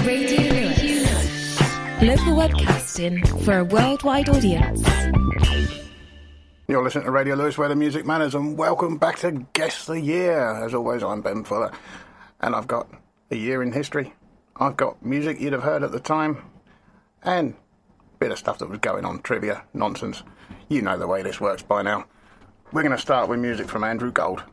Radio Lewes. Local webcasting for a worldwide audience. You're listening to Radio Lewes, where the music matters, and welcome back to Guess the Year. As always, I'm Ben Fuller, and I've got a year in history. I've got music you'd have heard at the time, and a bit of stuff that was going on, trivia, nonsense. You know the way this works by now. We're going to start with music from Andrew Gold.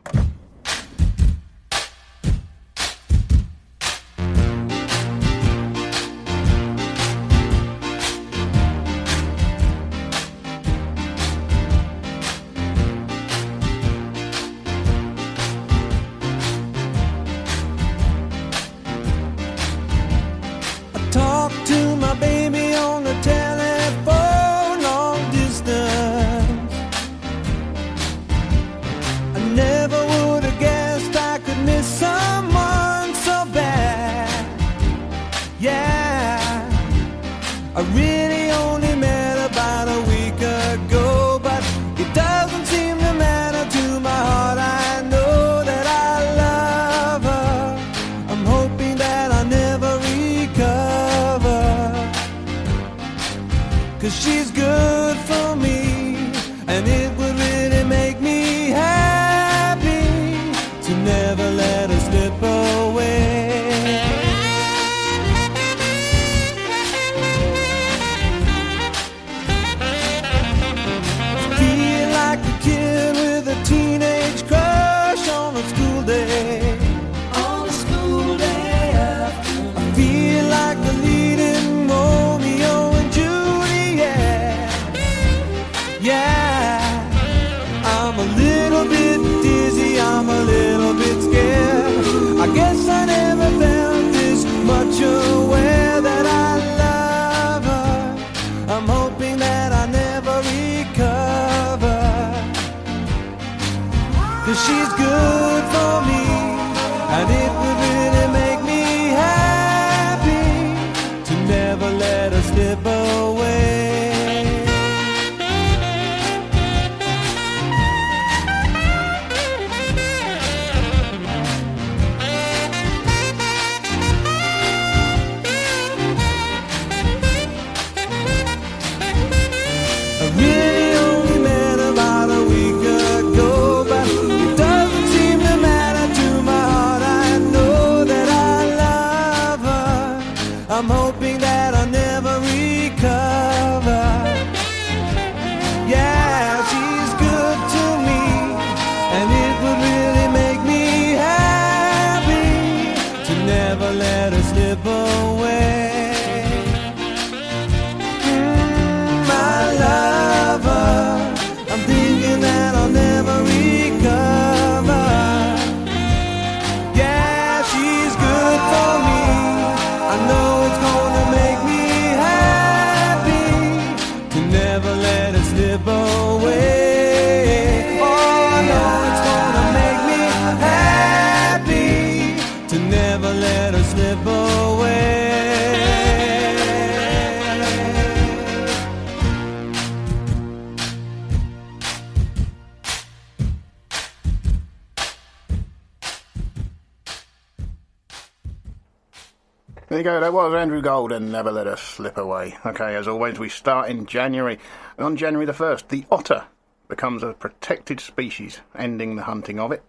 There you go, that was Andrew Gold and Never Let Us Slip Away. Okay, as always, we start in January. On January the 1st, the otter becomes a protected species, ending the hunting of it.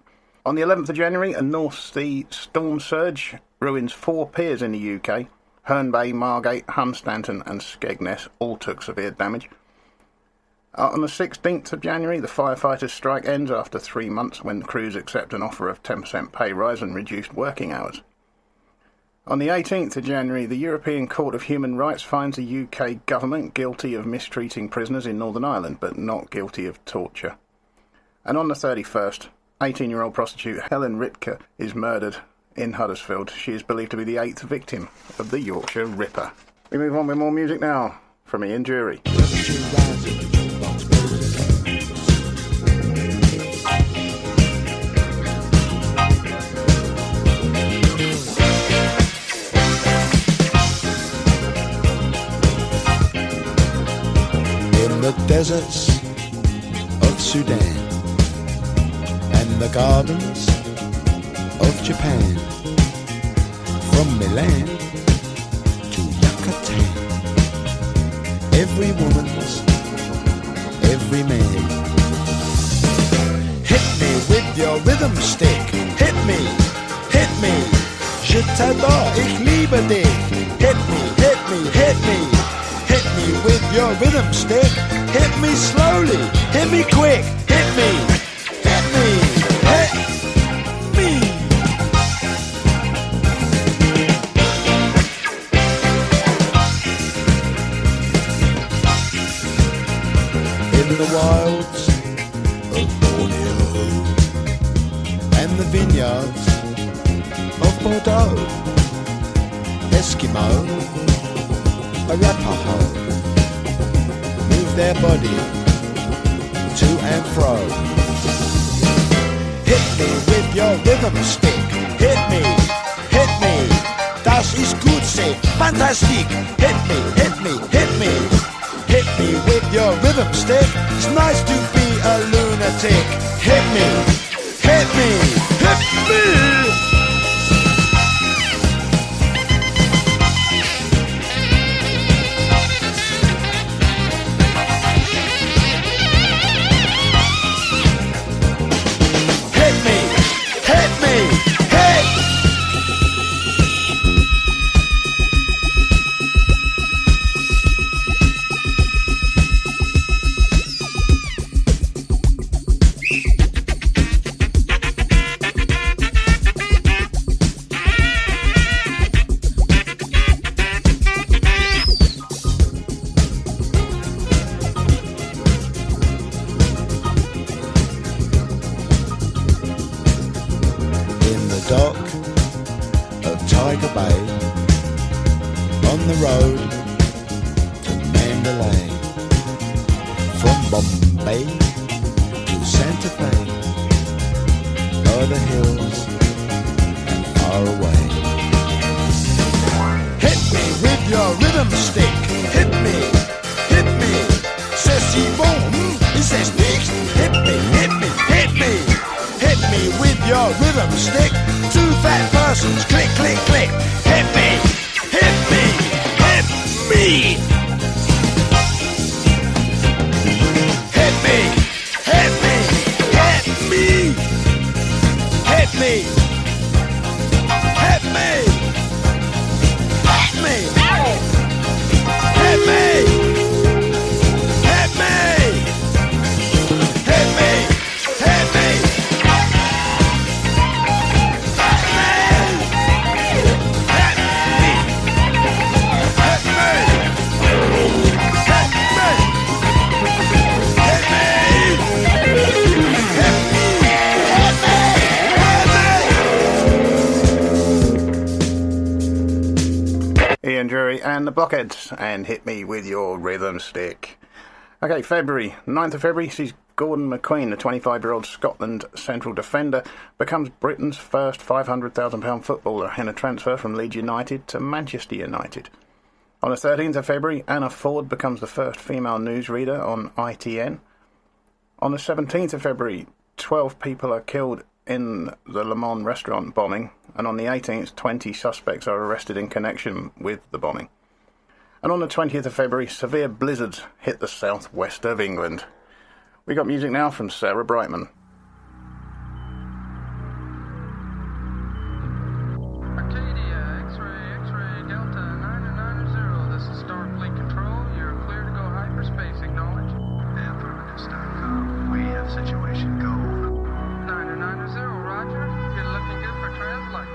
On the 11th of January, a North Sea storm surge ruins 4 piers in the UK. Herne Bay, Margate, Hunstanton and Skegness all took severe damage. On the 16th of January, the firefighters' strike ends after 3 months when the crews accept an offer of 10% pay rise and reduced working hours. On the 18th of January, the European Court of Human Rights finds the UK government guilty of mistreating prisoners in Northern Ireland, but not guilty of torture. And on the 31st, 18-year-old prostitute Helen Ritke is murdered in Huddersfield. She is believed to be the 8th victim of the Yorkshire Ripper. We move on with more music now from Ian Dury. The deserts of Sudan and the gardens of Japan, from Milan every woman's, every man. Hit me with your rhythm stick. Hit me, hit me. Je t'adore, ich liebe dich. Hit me, hit me, hit me. Hit me with your rhythm stick. Hit me slowly, hit me quick. Hit me, hit me, hit me. In the wilds of Borneo and the vineyards of Bordeaux, Eskimo, Arapaho move their body to and fro. Hit me with your rhythm stick. Hit me, hit me. Das ist gut, say fantastic. Hit me, hit me, hit me. Hit me with your rhythm stick. It's nice to be a lunatic. Hit me, hit me, hit me. And the Blockheads, and Hit Me With Your Rhythm Stick. Okay, February, 9th of February, sees Gordon McQueen, the 25-year-old Scotland central defender, becomes Britain's first £500,000 footballer in a transfer from Leeds United to Manchester United. On the 13th of February, Anna Ford becomes the first female newsreader on ITN. On the 17th of February, 12 people are killed in the Le Mans restaurant bombing, and on the 18th, 20 suspects are arrested in connection with the bombing. And on the 20th of February, severe blizzards hit the southwest of England. We got music now from Sarah Brightman. Arcadia, X-ray, Delta 990, this is Starfleet Control. You're clear to go hyperspace, acknowledge. Affirmative.com, we have situation go. 990, roger. You're looking good for translate.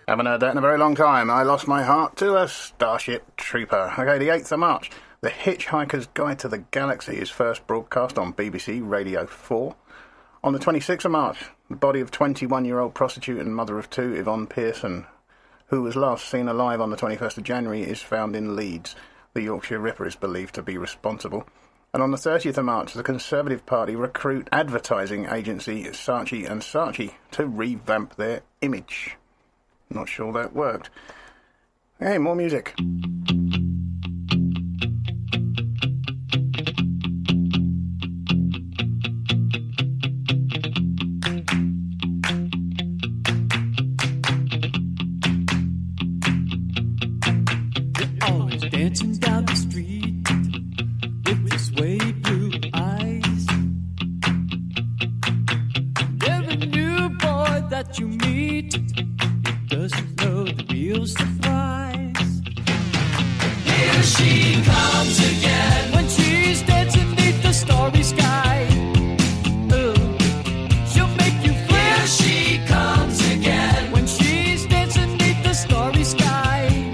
Haven't heard that in a very long time. I Lost My Heart to a Starship Trooper. Okay, the 8th of March. The Hitchhiker's Guide to the Galaxy is first broadcast on BBC Radio 4. On the 26th of March, the body of 21-year-old prostitute and mother of two, Yvonne Pearson, who was last seen alive on the 21st of January, is found in Leeds. The Yorkshire Ripper is believed to be responsible. And on the 30th of March, the Conservative Party recruit advertising agency Saatchi & Saatchi to revamp their image. Not sure that worked. Hey, more music. Dancing down the street with his way blue eyes. Every new boy that you meet, he doesn't know the real surprise. Here she comes again when she's dancing beneath the starry sky. She'll make you feel. Here she comes again when she's dancing beneath the starry sky.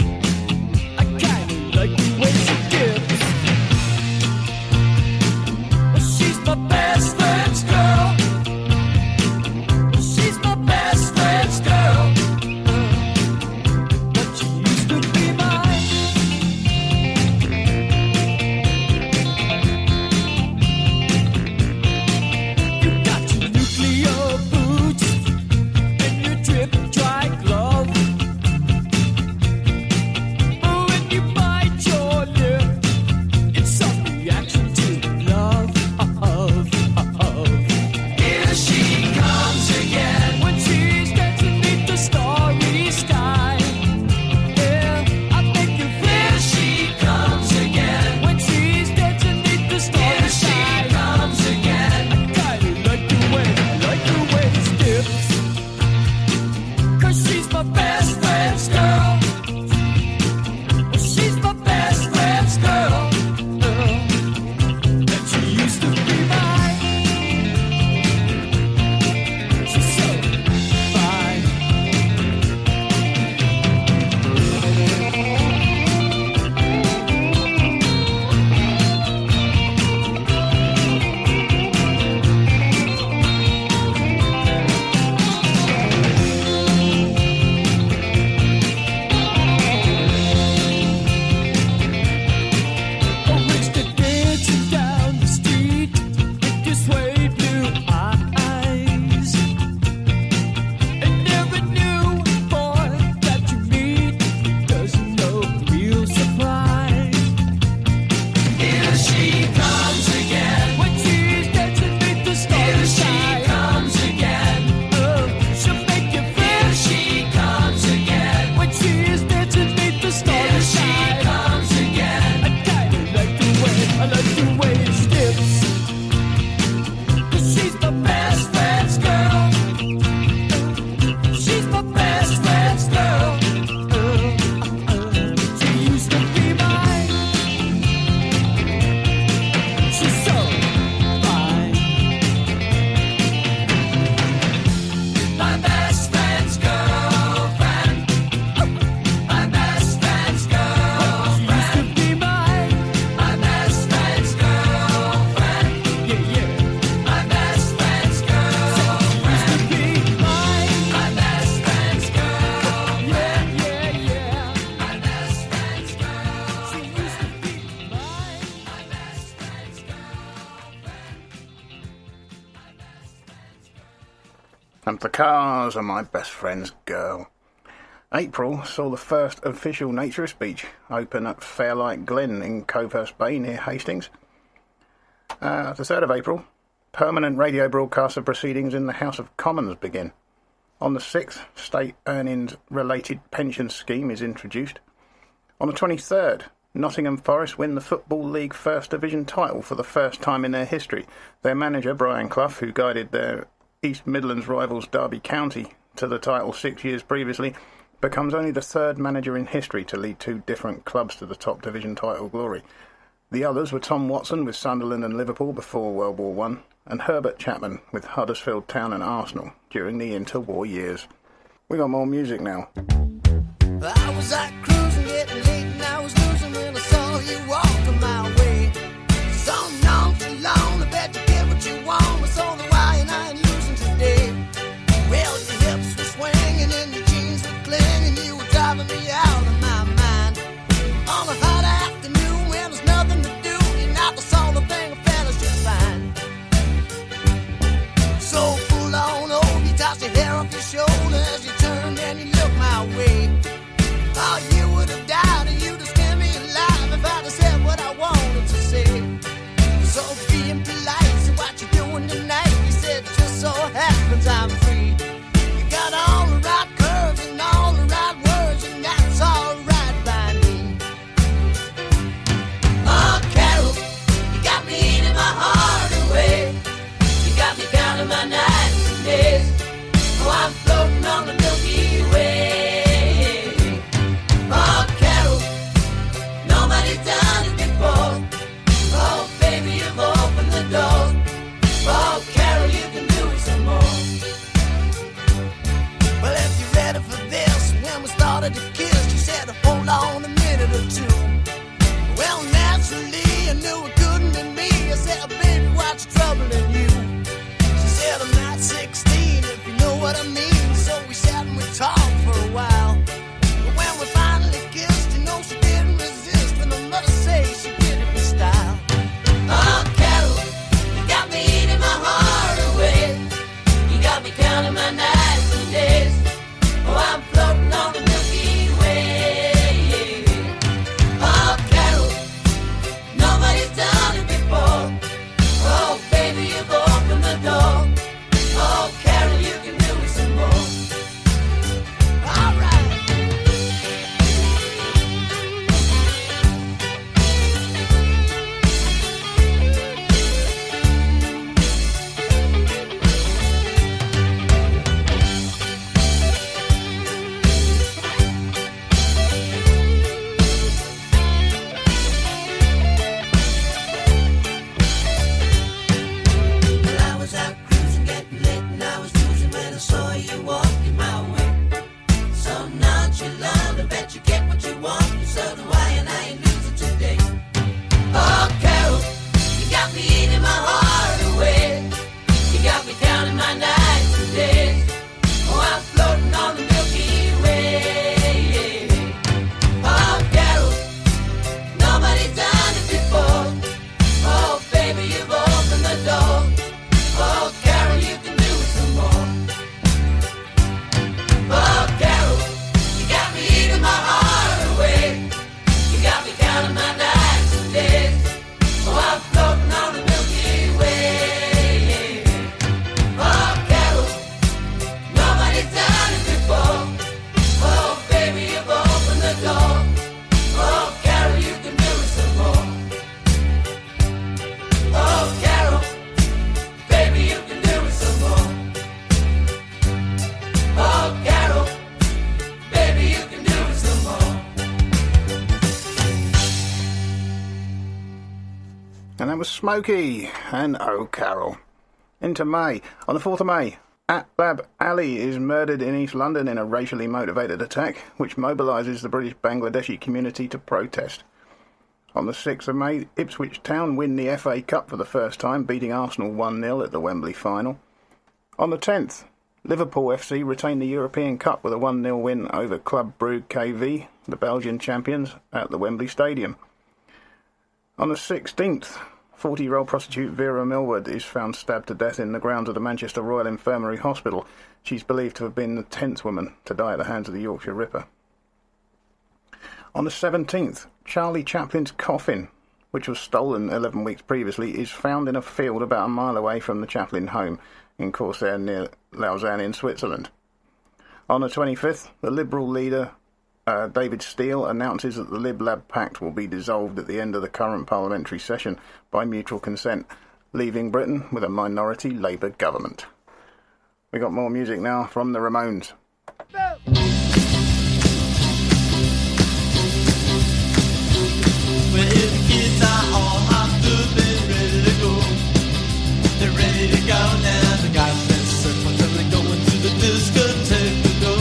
And the cars are my best friend's girl. April saw the first official naturist beach open at Fairlight Glen in Covehurst Bay near Hastings. The 3rd of April, permanent radio broadcasts of proceedings in the House of Commons begin. On the 6th, state earnings-related pension scheme is introduced. On the 23rd, Nottingham Forest win the Football League First Division title for the first time in their history. Their manager, Brian Clough, who guided their East Midlands rivals Derby County to the title 6 years previously, becomes only the third manager in history to lead two different clubs to the top division title glory. The others were Tom Watson with Sunderland and Liverpool before World War I, and Herbert Chapman with Huddersfield Town and Arsenal during the interwar years. We got more music now. I was out cruising, getting late, and I was losing when I saw you walking my way. So nonchalant, I bet you get what you want. I saw the why and I ain't losing today. Well, your hips were swinging and your jeans were clinging. You were driving me out of my mind. On a hot afternoon when there's nothing to do, you're not the sort of thing a fella should find. So pull on over, you toss your hair off your shoulder as you turned and you looked my way. Oh, you would have died and you'd have scared me alive if I'd have said what I wanted to say. So being polite, so what you doing tonight? You said, just so happens I'm free. You got all the right curves and all the right words, and that's all right by me. Oh, Carol, you got me eating my heart away. You got me counting my nights and days. Oh, I'm floating on the Milky Way. Oh, Carol, nobody's done it before. Oh, baby, you've opened the door. Oh, Carol, you can do it some more. Well, if you're ready for this, when we started to kiss, you said, hold on a minute or two. Well, naturally, I knew it couldn't be me. I said, baby, what's troubling you? She said, I'm not 16, if you know what I mean. So we sat and we talked for a while. But when we finally kissed, you know she didn't resist. And I must say, she did it with style. Oh, Carol, you got me eating my heart away. You got me counting my nights and days. Oh, I'm floating on the Milky Way. Oh, Carol, nobody's done it before. Oh, baby, you've opened the door. Oh, Carol, you can do it some more. All right. Well, I was out cruising, getting late, and I was losing when I saw you walking my way. So nonchalant, I bet you get what you want, and so do I, and I ain't losing today. Oh, Carol, you got me eating my heart away. You got me counting my nights and days. Oh, I'm floating on the Milky Way. Oh, Carol, nobody's done it before. Oh, baby, you've opened the door. Oh, Carol, you can do it some more. Oh, Carol, you got me eating my heart away. You got me counting my nights and days. Oh, I'm floating on the Milky Way. Oh, Carol, nobody's done it before. Oh, baby, you've opened the door. Oh, Carol, you can do it some more. Oh, Carol, baby, you can do it some more. Oh, Carol, baby, you can do it some more. And that was Smokey and Oh Carol. Into May. On the 4th of May, Atlab Ali is murdered in East London in a racially motivated attack, which mobilises the British Bangladeshi community to protest. On the 6th of May, Ipswich Town win the FA Cup for the first time, beating Arsenal 1-0 at the Wembley final. On the 10th, Liverpool FC retain the European Cup with a 1-0 win over Club Brugge KV, the Belgian champions, at the Wembley Stadium. On the 16th, 40-year-old prostitute Vera Millward is found stabbed to death in the grounds of the Manchester Royal Infirmary Hospital. She's believed to have been the 10th woman to die at the hands of the Yorkshire Ripper. On the 17th, Charlie Chaplin's coffin, which was stolen 11 weeks previously, is found in a field about a mile away from the Chaplin home in Corsair near Lausanne in Switzerland. On the 25th, the Liberal leader David Steele announces that the Lib Lab Pact will be dissolved at the end of the current parliamentary session by mutual consent, leaving Britain with a minority Labour government. We got more music now from the Ramones. Well, if the kids are all hopped up and ready to go, they're ready to go now. The guys that circle till they're going to the discotheque to go.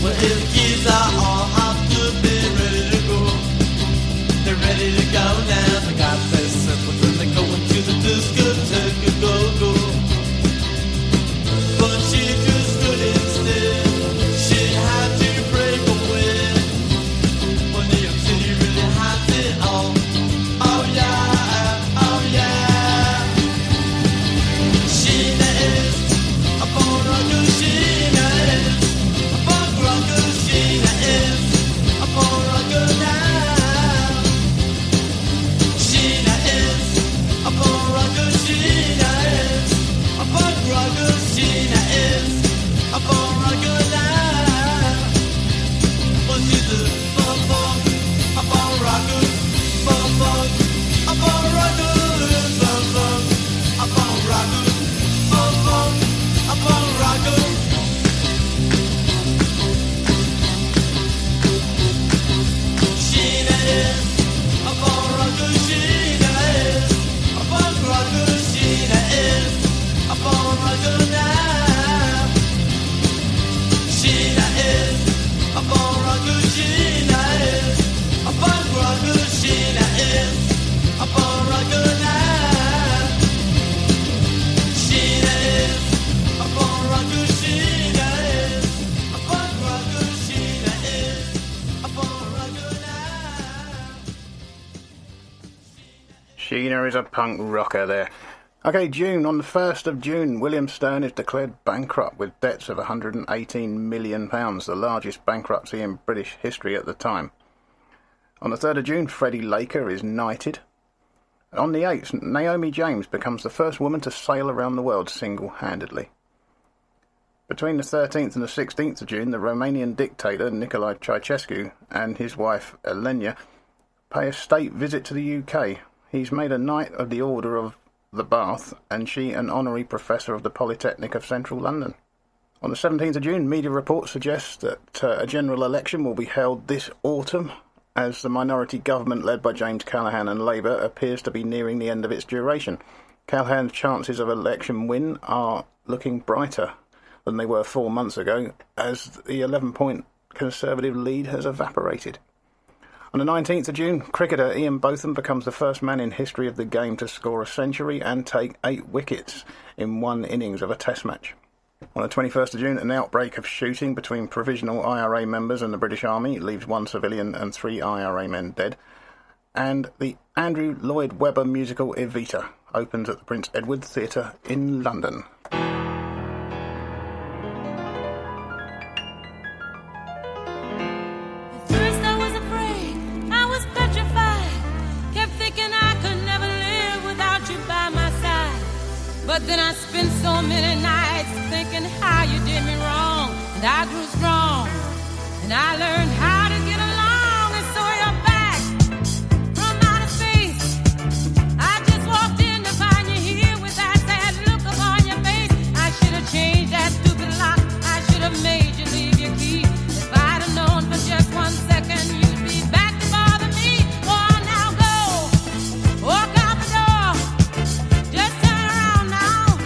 Well, if the kids are all out to bed, ready to go. They're ready to go now. They got their slippers and they're going to the discotheque. Go. But she just couldn't stay. She had to break away. Well, New York City really has it all. Oh yeah, oh yeah. Sheena is a born rocker. Sheena is a punk rocker. Sheena is a born rocker now. Sheena is a born rocker. Sheena is a punk rocker. Sheena is a born rocker now. Well, she's a born rocker. A born rocker. Sheena is a born rocker. Sheena is a punk rocker. Sheena is a born rocker now. Sheena is a born rocker. Sheena is a punk rocker. Sheena is a born rocker now. Sheena is a born rocker. Sheena is a punk rocker. Sheena is a born rocker now. Sheena is a punk rocker there. Okay, June. On the 1st of June, William Stern is declared bankrupt with debts of £118 million, the largest bankruptcy in British history at the time. On the 3rd of June, Freddie Laker is knighted. On the 8th, Naomi James becomes the first woman to sail around the world single-handedly. Between the 13th and the 16th of June, the Romanian dictator Nicolae Ceausescu and his wife Elena pay a state visit to the UK. He's made a Knight of the Order of the Bath, and she an honorary professor of the Polytechnic of Central London. On the 17th of June, media reports suggest that a general election will be held this autumn, as the minority government led by James Callaghan and Labour appears to be nearing the end of its duration. Callaghan's chances of election win are looking brighter than they were 4 months ago, as the 11-point Conservative lead has evaporated. On the 19th of June, cricketer Ian Botham becomes the first man in history of the game to score a century and take 8 wickets in one innings of a test match. On the 21st of June, an outbreak of shooting between provisional IRA members and the British Army leaves 1 civilian and 3 IRA men dead. And the Andrew Lloyd Webber musical Evita opens at the Prince Edward Theatre in London. At first I was afraid, I was petrified, kept thinking I could never live without you by my side. But then I spent so many nights thinking how you did me wrong, and I grew strong, and I learned how to get along, and so you're back from outer space. I just walked in to find you here with that sad look upon your face. I should have changed that stupid lock, I should have made you leave your key. If I'd have known for just 1 second you'd be back to bother me. Oh, now go, walk out the door, just turn around now,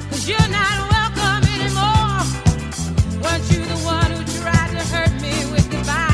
'cause you're not welcome anymore. Weren't you the one who tried to hurt me with goodbye?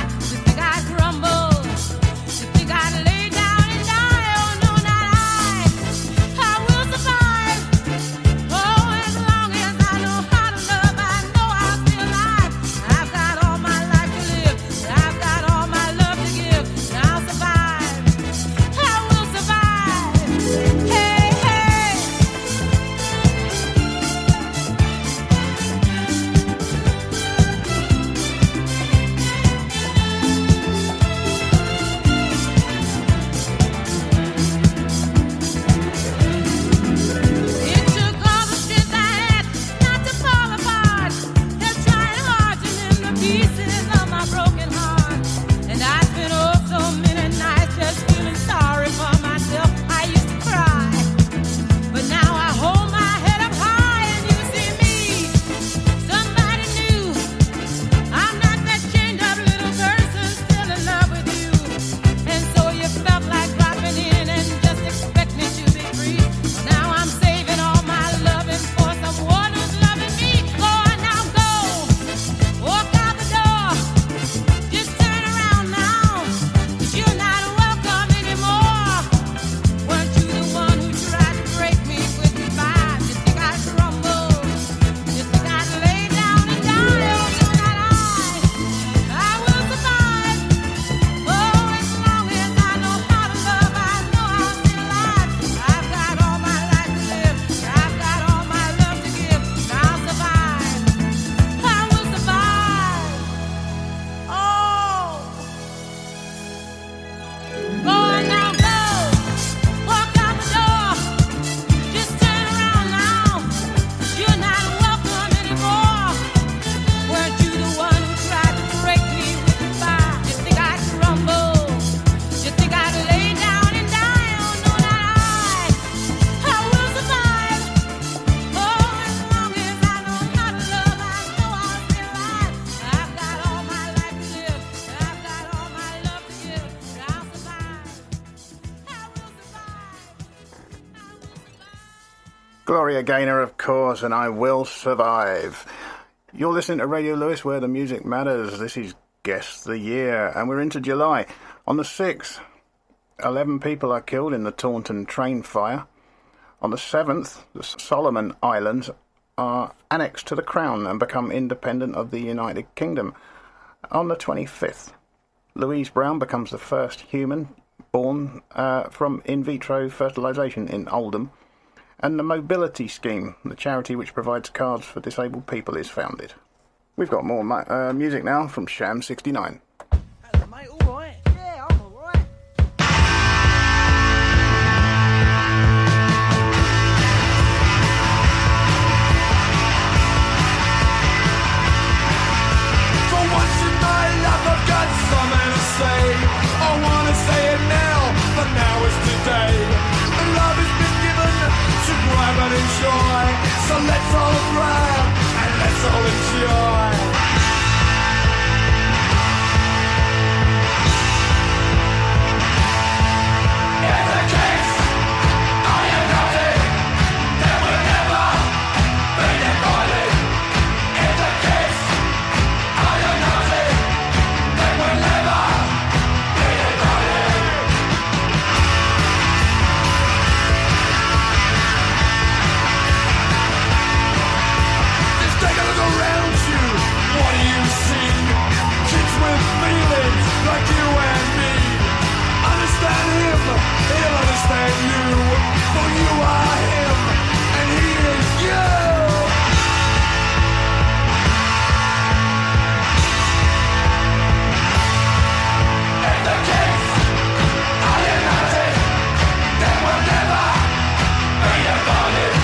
Gloria Gaynor, of course, and I Will Survive. You're listening to Radio Lewis, where the music matters. This is Guess the Year, and we're into July. On the 6th, 11 people are killed in the Taunton train fire. On the 7th, the Solomon Islands are annexed to the Crown and become independent of the United Kingdom. On the 25th, Louise Brown becomes the first human born from in vitro fertilisation in Oldham. And the Mobility Scheme, the charity which provides cards for disabled people, is founded. We've got more music now from Sham 69. Hello, mate, alright? Yeah, I'm alright. For once in my life I've got something to say. I wanna say it now, but now is today. And love has been given to grab and enjoy. So let's all grab and let's all enjoy. In the case, are you naughty? Then we'll never be divided. In the case, are you naughty? Then we'll never be divided. Just take a look around you. What do you see? Kids with feelings like you and me. Understand him, he'll understand you. For you are him, and he is you. In the case, are you naughty? Then we'll never be divided.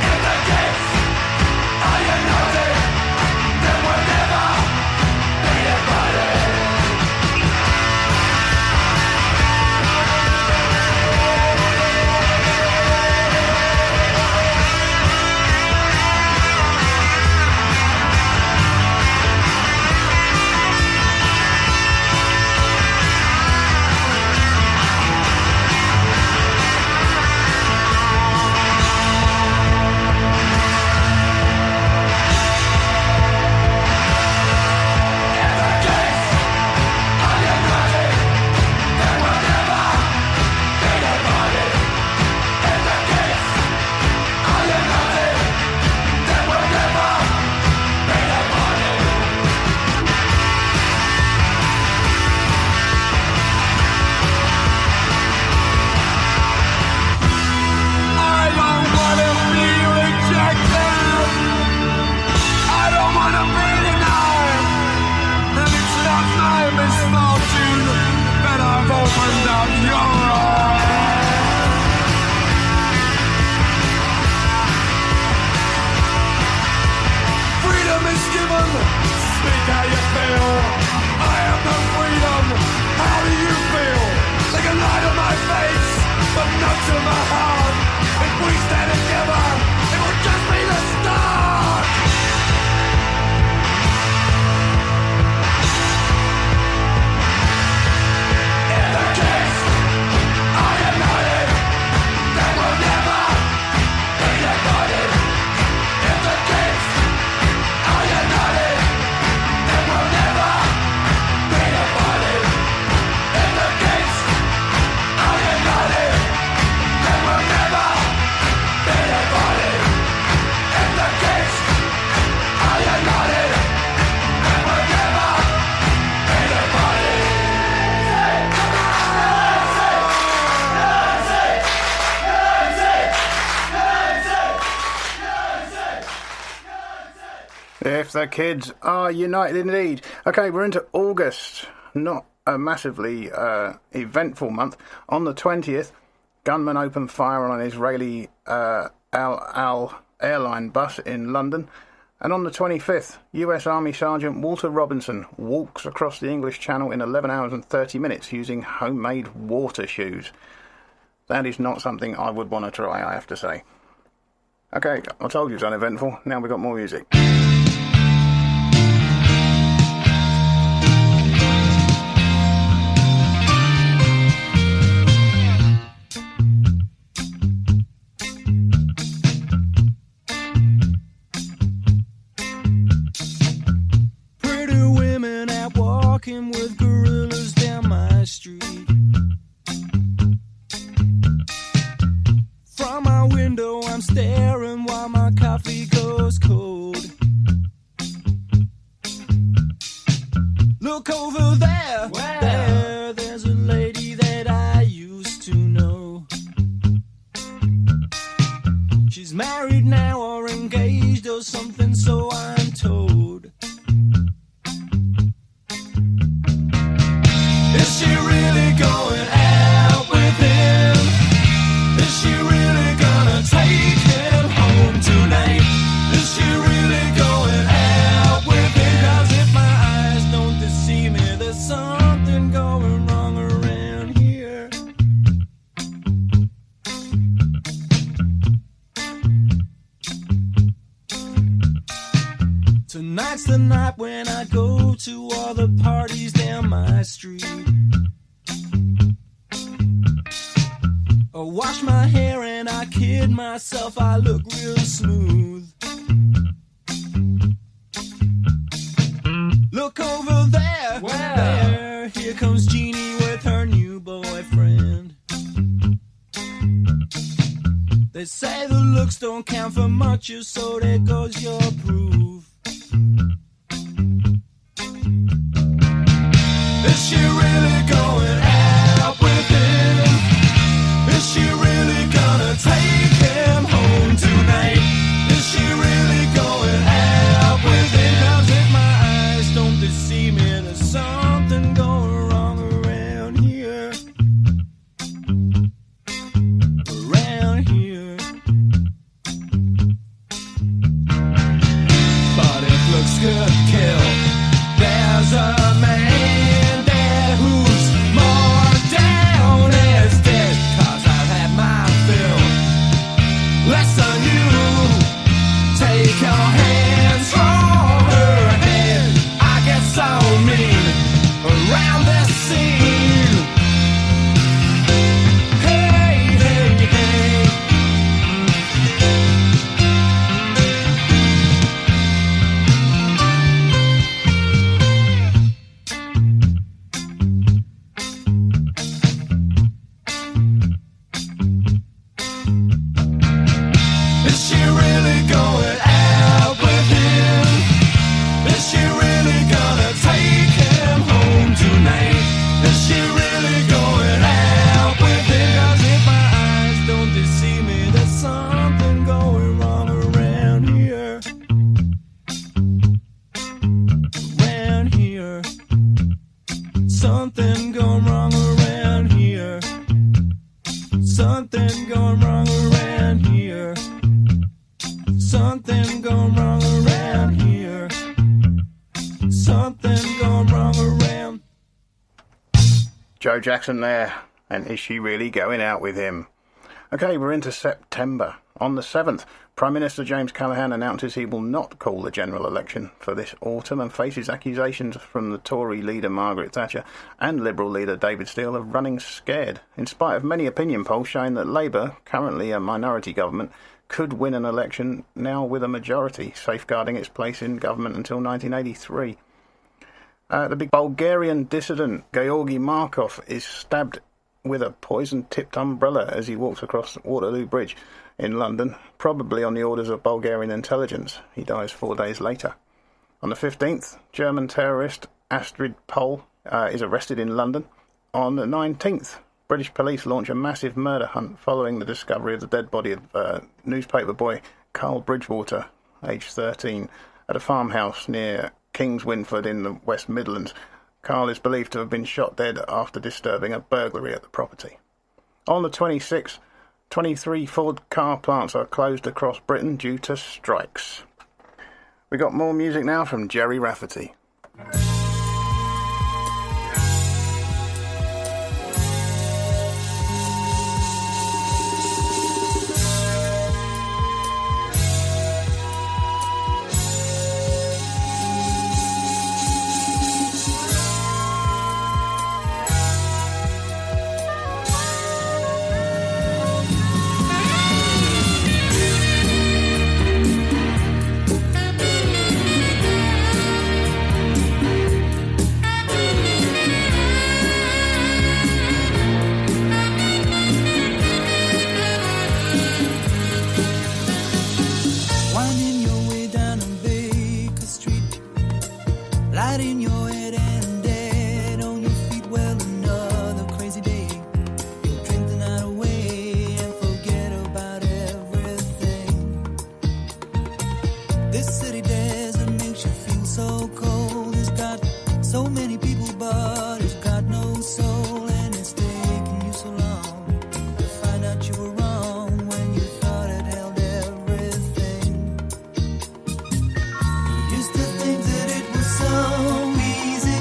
In the case, are you naughty? Then we'll never be divided. I don't wanna be rejected. I don't wanna be denied. And it's not my misfortune that I've opened up your eyes. Freedom is given. Speak how you feel. I have no freedom. How do you feel? They can lie to my face, but not to my heart. If we stand together, it will just be the start. In the case, are you naughty? Then we'll never be divided. In the case, are you naughty? Then we'll never be divided. In the case, are you naughty? Then we'll never be divided. In the case, are you naughty? Then we'll never be divided. If the kids are united indeed. Okay, we're into August. Not a massively eventful month. On the 20th, gunmen opened fire on an Israeli Al Al airline bus in London. And on the 25th, US Army Sergeant Walter Robinson walks across the English Channel in 11 hours and 30 minutes using homemade water shoes. That is not something I would want to try, I have to say. Okay, I told you it's uneventful. Now we've got more music. Look over there. Where? There's a lady that I used to know. She's married now or engaged or something, so I'm told. Is she really going out with him? Is she really gonna take him home tonight? Is she really going out with him? 'Cause if my eyes don't deceive me, there's something going wrong around here. Tonight's the night when I go to all the parties down my street. I wash my hair and I kid myself, I look real smooth. Look over there. Where? There, here comes Jeannie with her new boyfriend. They say the looks don't count for much, so there goes your proof. Is she really going out with him? Is she really gonna take him home tonight? Is she really going out with him? 'Cause if my eyes don't deceive me, there's something going wrong around here. Around here. But if looks could kill, there's a man there who's more down as dead. 'Cause I've had my fill. Less than you. Take your hands from her head. I get so mean around this scene. Hey, hey, hey. Is she really going out with him? Is she really gonna take him home tonight? Is she really going out with him? 'Cause if my eyes don't deceive me, there's something going wrong around here. Around here. Something going wrong around here. Something going wrong around here. Something going wrong around here. Something going wrong around. Joe Jackson there, and is she really going out with him? Okay, we're into September. On the 7th, Prime Minister James Callaghan announces he will not call the general election for this autumn and faces accusations from the Tory leader Margaret Thatcher and Liberal leader David Steel of running scared, in spite of many opinion polls showing that Labour, currently a minority government, could win an election now with a majority, safeguarding its place in government until 1983. The big Bulgarian dissident Georgi Markov is stabbed with a poison-tipped umbrella as he walks across Waterloo Bridge in London, probably on the orders of Bulgarian intelligence. He dies 4 days later. On the 15th, German terrorist Astrid Pohl is arrested in London. On the 19th, British police launch a massive murder hunt following the discovery of the dead body of newspaper boy Carl Bridgewater, aged 13, at a farmhouse near Kings Winford in the West Midlands. Carl is believed to have been shot dead after disturbing a burglary at the property. On the 26th, 23 Ford car plants are closed across Britain due to strikes. We got more music now from Jerry Rafferty. Winding your way down on Baker Street, light in your head and so many people, but it's got no soul, and it's taken you so long to find out you were wrong when you thought it held everything. You used to think that it was so easy.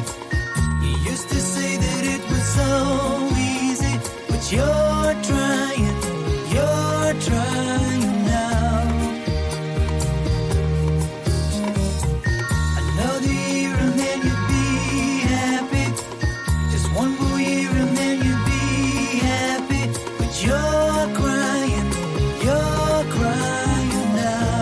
You used to say that it was so easy, but you're trying now. Another year and then you'd be happy. Just one more year and then you'd be happy. But you're crying now.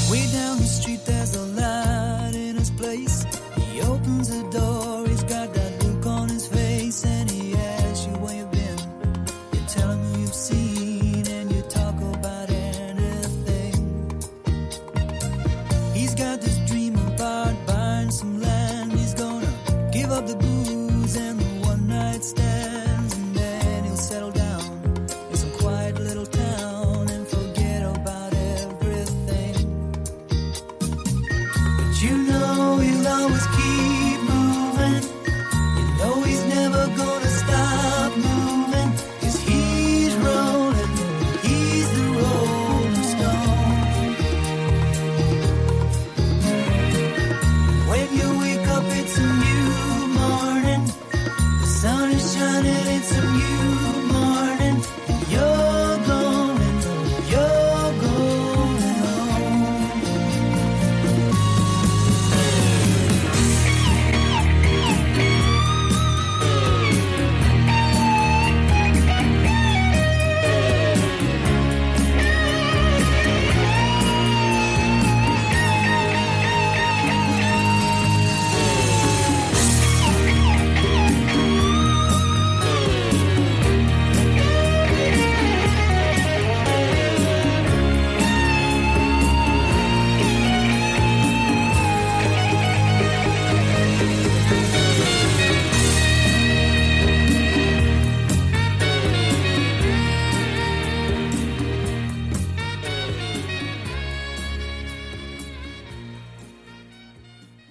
Way down the street there's a light in his place. He opens the door, he's got that look on his face, and he asks you where you've been. You tell him who you've seen, and you talk about anything. He's got this dream about buying some land. He's gonna give up the booze and the one-night stands, and then he'll settle down in some quiet little town and forget about everything. But you know he'll always keep moving. You know he's never gonna stop moving, 'cause he's rolling, he's the rolling stone. When you wake up it's a new morning. The sun is shining, it's a new morning. And you're going home.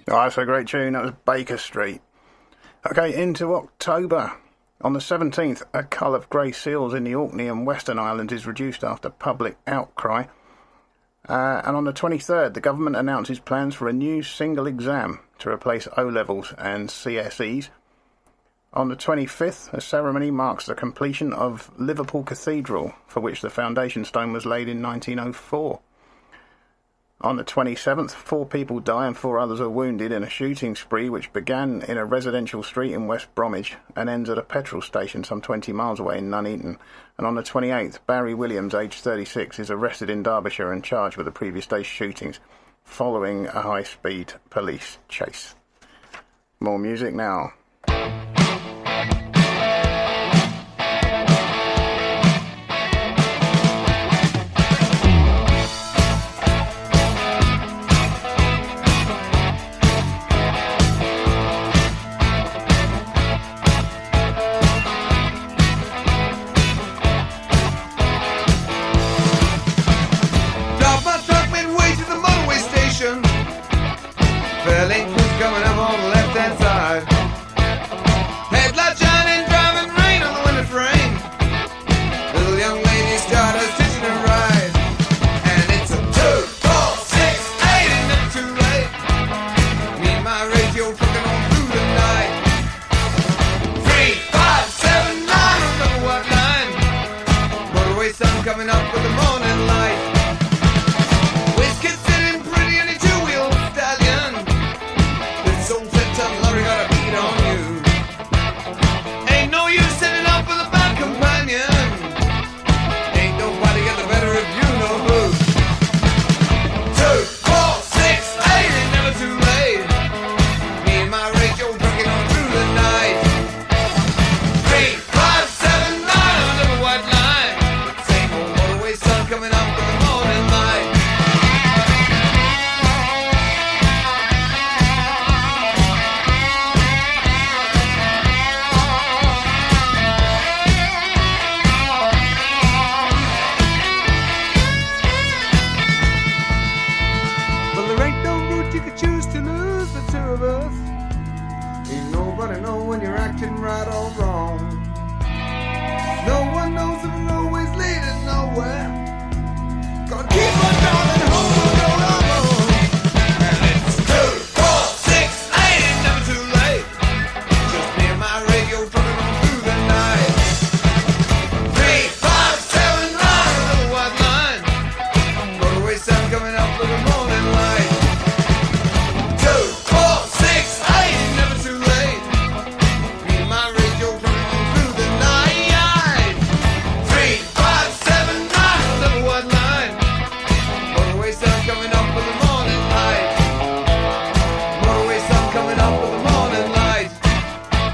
Oh, that's a great tune. That was Baker Street. Okay, into October. On the 17th, a cull of grey seals in the Orkney and Western Islands is reduced after public outcry. And on the 23rd, the government announces plans for a new single exam to replace O-levels and CSEs. On the 25th, a ceremony marks the completion of Liverpool Cathedral, for which the foundation stone was laid in 1904. On the 27th, 4 people die and 4 others are wounded in a shooting spree which began in a residential street in West Bromwich and ends at a petrol station some 20 miles away in Nuneaton. And on the 28th, Barry Williams, aged 36, is arrested in Derbyshire and charged with the previous day's shootings following a high-speed police chase. More music now. Fairlink was coming up on the left-hand side. Headlight shining, driving rain on the window frame. Little young lady started stitching her ride. And it's a 2, 4, 6, 8, and never too late. Me and my radio trucking on through the night. 3, 5, 7, 9, I don't know what line. Motorway sun coming up with the morning light. Whiskey sitting pretty in a two-wheel stallion. This old 10-ton lorry got a beat Motorway sun coming up with the morning light. 2, 4, 6, 8, never too late. Me and my radio running through the night. 3, 5, 7, 9, never what line. Motorway sun coming up with the morning light. Motorway sun coming up with the morning light.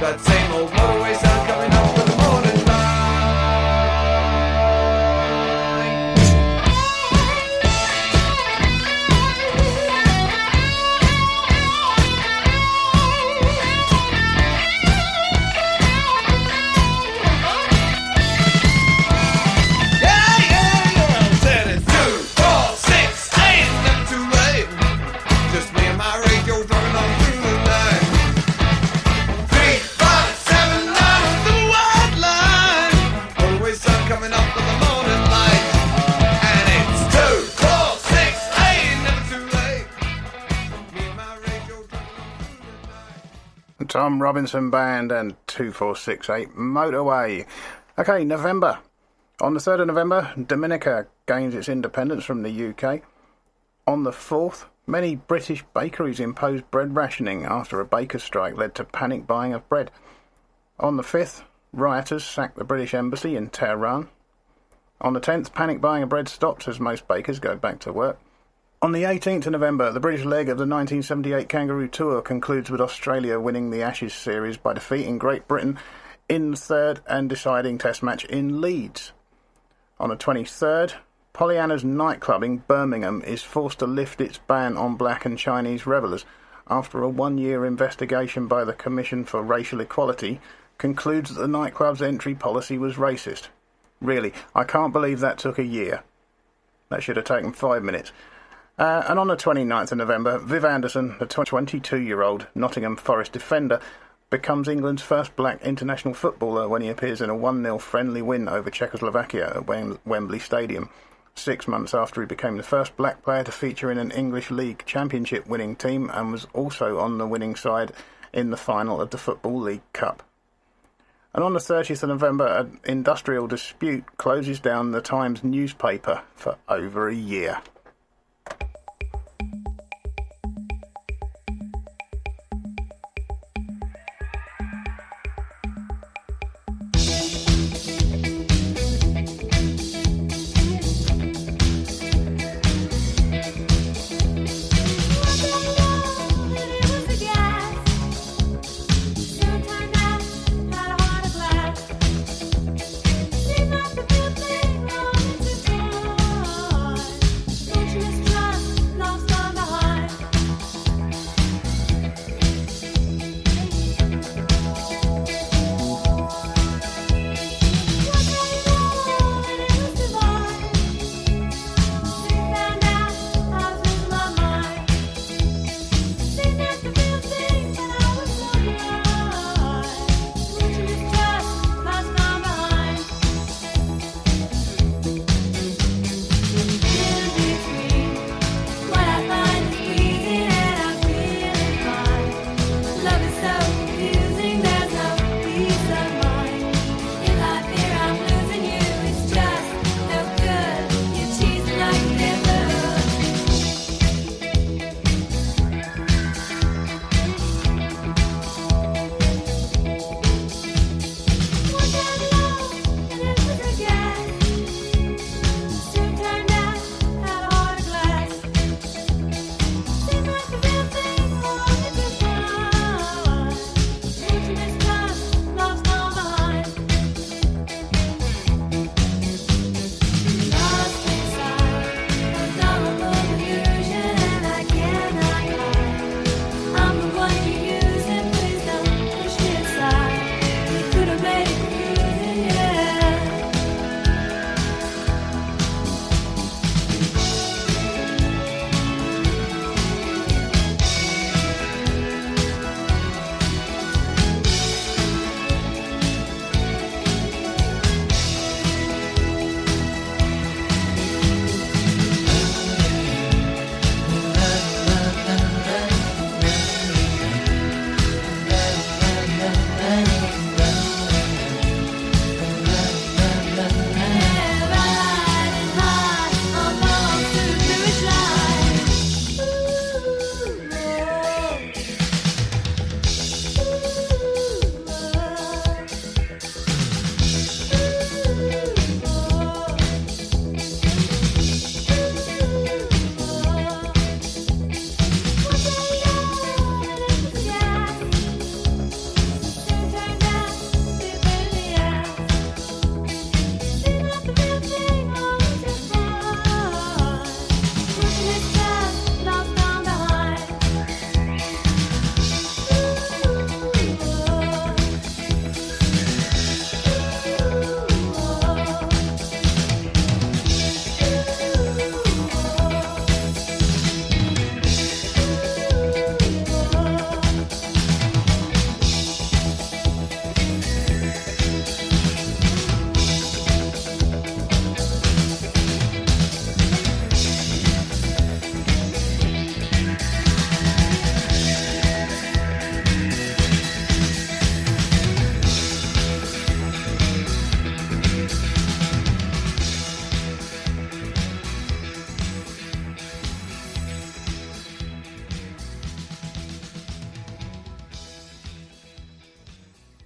That same old motorway sun coming up with the morning light. Said it's 2, 4, 6, 8, never too late. Just me and my radio drumming on through the night. 3, 5, 7, 9, the white line. Motorway sun coming up with the morning light. And it's 2, 4, 6, 8, never too late. Me and my radio drumming on through the night. Tom Robinson Band and 2468 Motorway. Okay, November. On the 3rd of November, Dominica gains its independence from the UK. On the 4th, many British bakeries imposed bread rationing after a baker's strike led to panic buying of bread. On the 5th, rioters sacked the British Embassy in Tehran. On the 10th, panic buying of bread stops as most bakers go back to work. On the 18th of November, the British leg of the 1978 Kangaroo Tour concludes with Australia winning the Ashes series by defeating Great Britain in the third and deciding Test match in Leeds. On the 23rd, Pollyanna's nightclub in Birmingham is forced to lift its ban on black and Chinese revellers after a one-year investigation by the Commission for Racial Equality concludes that the nightclub's entry policy was racist. Really, I can't believe that took a year. That should have taken 5 minutes. And on the 29th of November, Viv Anderson, the 22-year-old Nottingham Forest defender, becomes England's first black international footballer when he appears in a 1-0 friendly win over Czechoslovakia at Wembley Stadium, 6 months after he became the first black player to feature in an English League Championship winning team and was also on the winning side in the final of the Football League Cup. And on the 30th of November, an industrial dispute closes down the Times newspaper for over a year. Seems like the good thing wrong to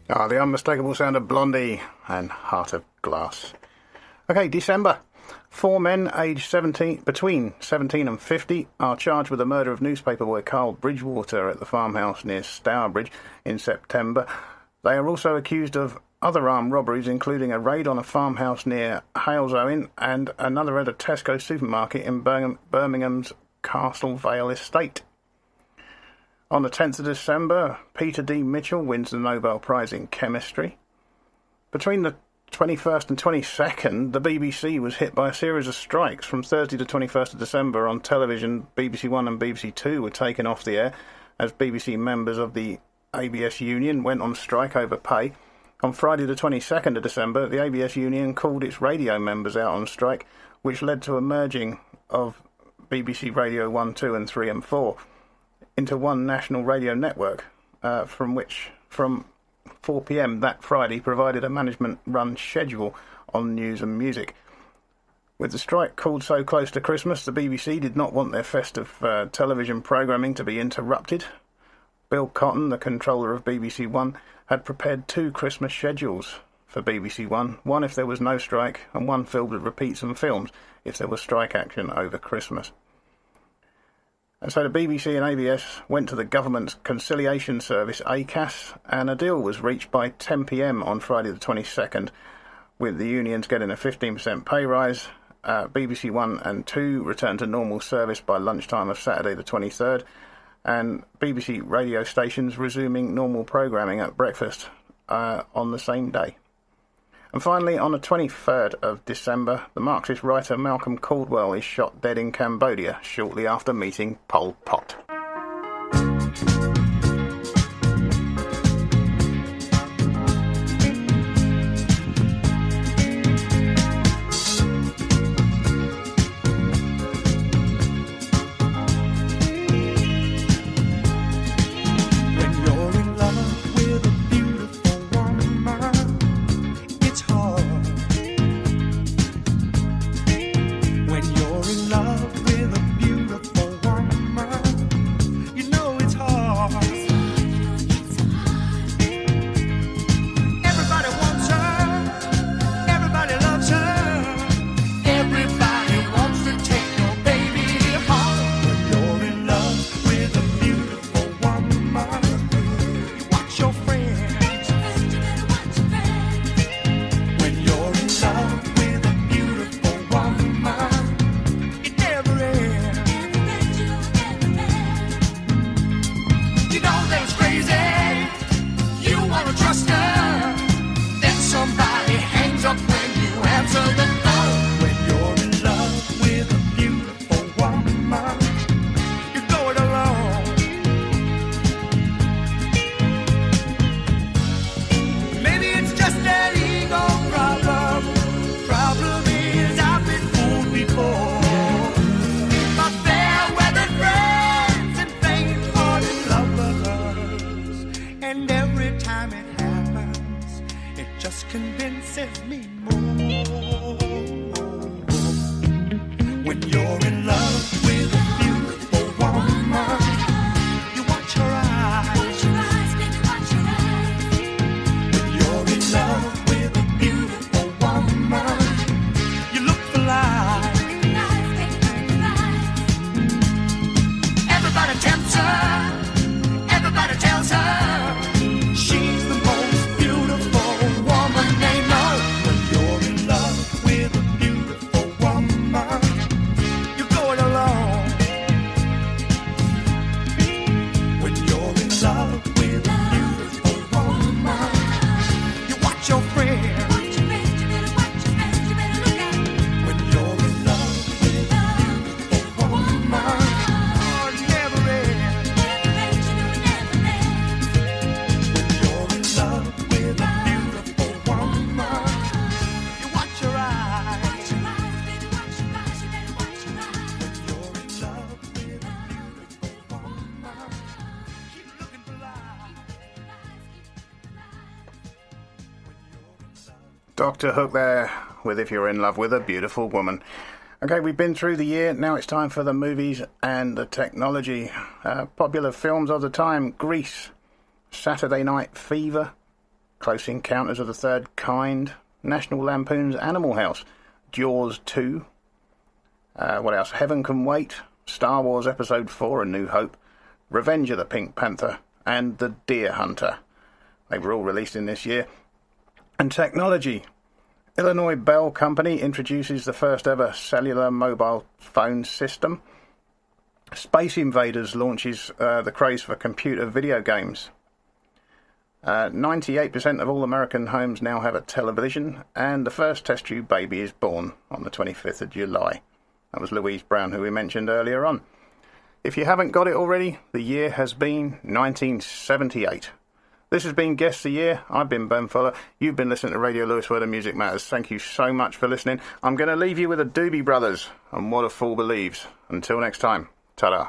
Ah, the unmistakable sound of Blondie and Heart of Glass. Okay, December. 4 men aged between 17 and 50 are charged with the murder of newspaper boy Carl Bridgewater at the farmhouse near Stourbridge in September. They are also accused of other armed robberies, including a raid on a farmhouse near Halesowen and another at a Tesco supermarket in Birmingham's Castle Vale estate. On the 10th of December, Peter D. Mitchell wins the Nobel Prize in Chemistry. Between the 21st and 22nd, the BBC was hit by a series of strikes. From Thursday to 21st of December on television, BBC One and BBC Two were taken off the air as BBC members of the ABS union went on strike over pay. On Friday the 22nd of December, the ABS union called its radio members out on strike, which led to a merging of BBC Radio 1, 2 and 3 and 4 into one national radio network, from 4 p.m. that Friday provided a management-run schedule on news and music. With the strike called so close to Christmas, the BBC did not want their festive television programming to be interrupted. Bill Cotton, the controller of BBC One, had prepared 2 Christmas schedules for BBC One, one if there was no strike and one filled with repeats and films if there was strike action over Christmas. And so the BBC and ABS went to the government's conciliation service, ACAS, and a deal was reached by 10 p.m. on Friday the 22nd, with the unions getting a 15% pay rise. BBC 1 and 2 returned to normal service by lunchtime of Saturday the 23rd, and BBC radio stations resuming normal programming at breakfast on the same day. And finally, on the 23rd of December, the Marxist writer Malcolm Caldwell is shot dead in Cambodia shortly after meeting Pol Pot. Dr. Hook there with If You're in Love with a Beautiful Woman. Okay, we've been through the year. Now it's time for the movies and the technology. Popular films of the time: Grease, Saturday Night Fever, Close Encounters of the Third Kind, National Lampoon's Animal House, Jaws 2, what else? Heaven Can Wait, Star Wars Episode 4, A New Hope, Revenge of the Pink Panther, and The Deer Hunter. They were all released in this year. And technology. Illinois Bell Company introduces the first ever cellular mobile phone system. Space Invaders launches the craze for computer video games. 98% of all American homes now have a television, and the first test tube baby is born on the 25th of July. That was Louise Brown, who we mentioned earlier on. If you haven't got it already, the year has been 1978. This has been Guess the Year. I've been Ben Fuller. You've been listening to Radio Lewes, where the music matters. Thank you so much for listening. I'm going to leave you with the Doobie Brothers and What a Fool Believes. Until next time, ta-da.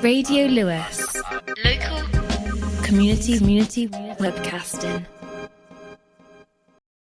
Radio Lewes. Local community webcasting.